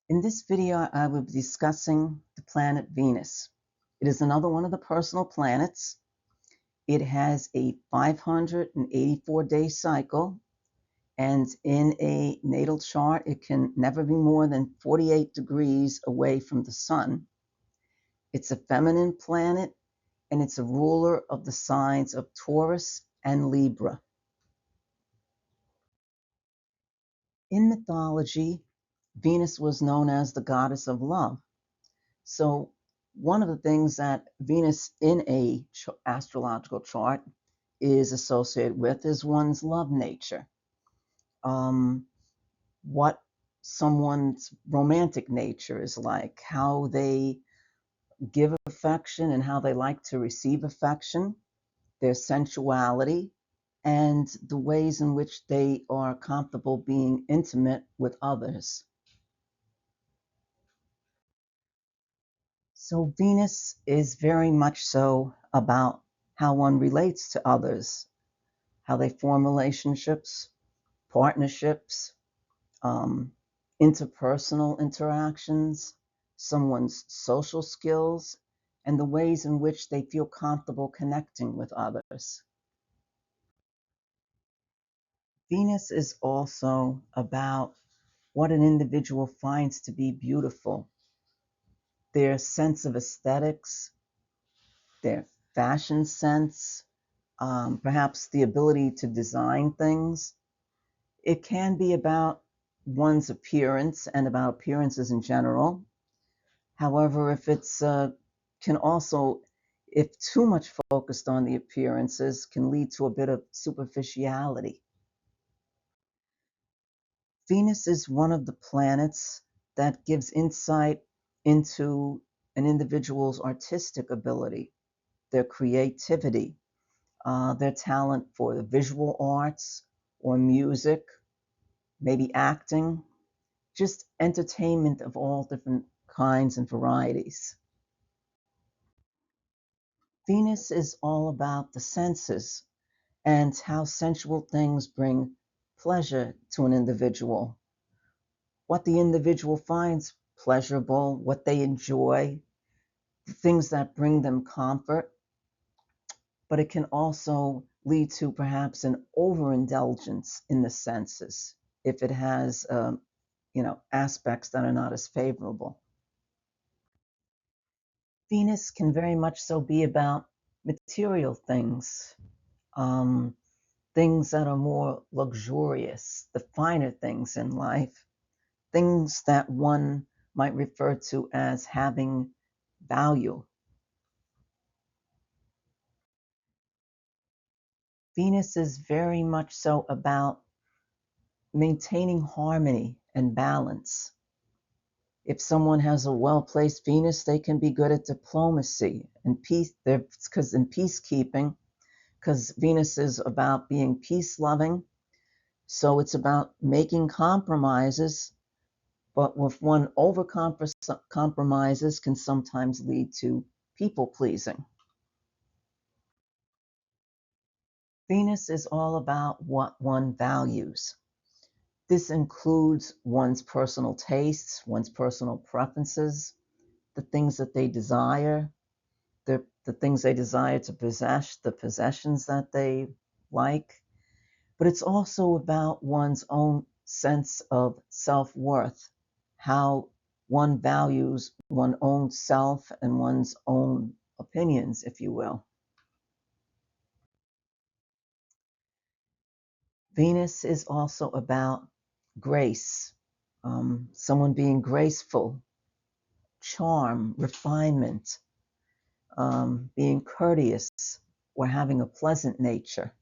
In this video, I will be discussing the planet Venus. It is another one of the personal planets. It has a 584-day cycle, and in a natal chart, it can never be more than 48 degrees away from the sun. It's a feminine planet, and it's a ruler of the signs of Taurus and Libra. In mythology, Venus was known as the goddess of love. So one of the things that Venus in a astrological chart is associated with is one's love nature. What someone's romantic nature is like, how they give affection and how they like to receive affection, their sensuality, and the ways in which they are comfortable being intimate with others. So Venus is very much so about how one relates to others, how they form relationships, partnerships, interpersonal interactions, someone's social skills, and the ways in which they feel comfortable connecting with others. Venus is also about what an individual finds to be beautiful, their sense of aesthetics, their fashion sense, perhaps the ability to design things. It can be about one's appearance and about appearances in general. However, if it's can also, if too much focused on the appearances, can lead to a bit of superficiality. Venus is one of the planets that gives insight into an individual's artistic ability, their creativity, their talent for the visual arts or music, maybe acting, just entertainment of all different kinds and varieties. Venus is all about the senses and how sensual things bring pleasure to an individual, what the individual finds pleasurable, what they enjoy, the things that bring them comfort. But it can also lead to perhaps an overindulgence in the senses if it has, aspects that are not as favorable. Venus can very much so be about material things, um, things that are more luxurious, the finer things in life, things that one might refer to as having value. Venus is very much so about maintaining harmony and balance. If someone has a well-placed Venus, they can be good at diplomacy and peace. Because in peacekeeping, because Venus is about being peace-loving, so it's about making compromises, but if one over compromises can sometimes lead to people-pleasing. Venus is all about what one values. This includes one's personal tastes, one's personal preferences, the things that they desire, the things they desire to possess, the possessions that they like. But it's also about one's own sense of self-worth, how one values one's own self and one's own opinions, if you will. Venus is also about grace, someone being graceful, charm, refinement, being courteous, or having a pleasant nature.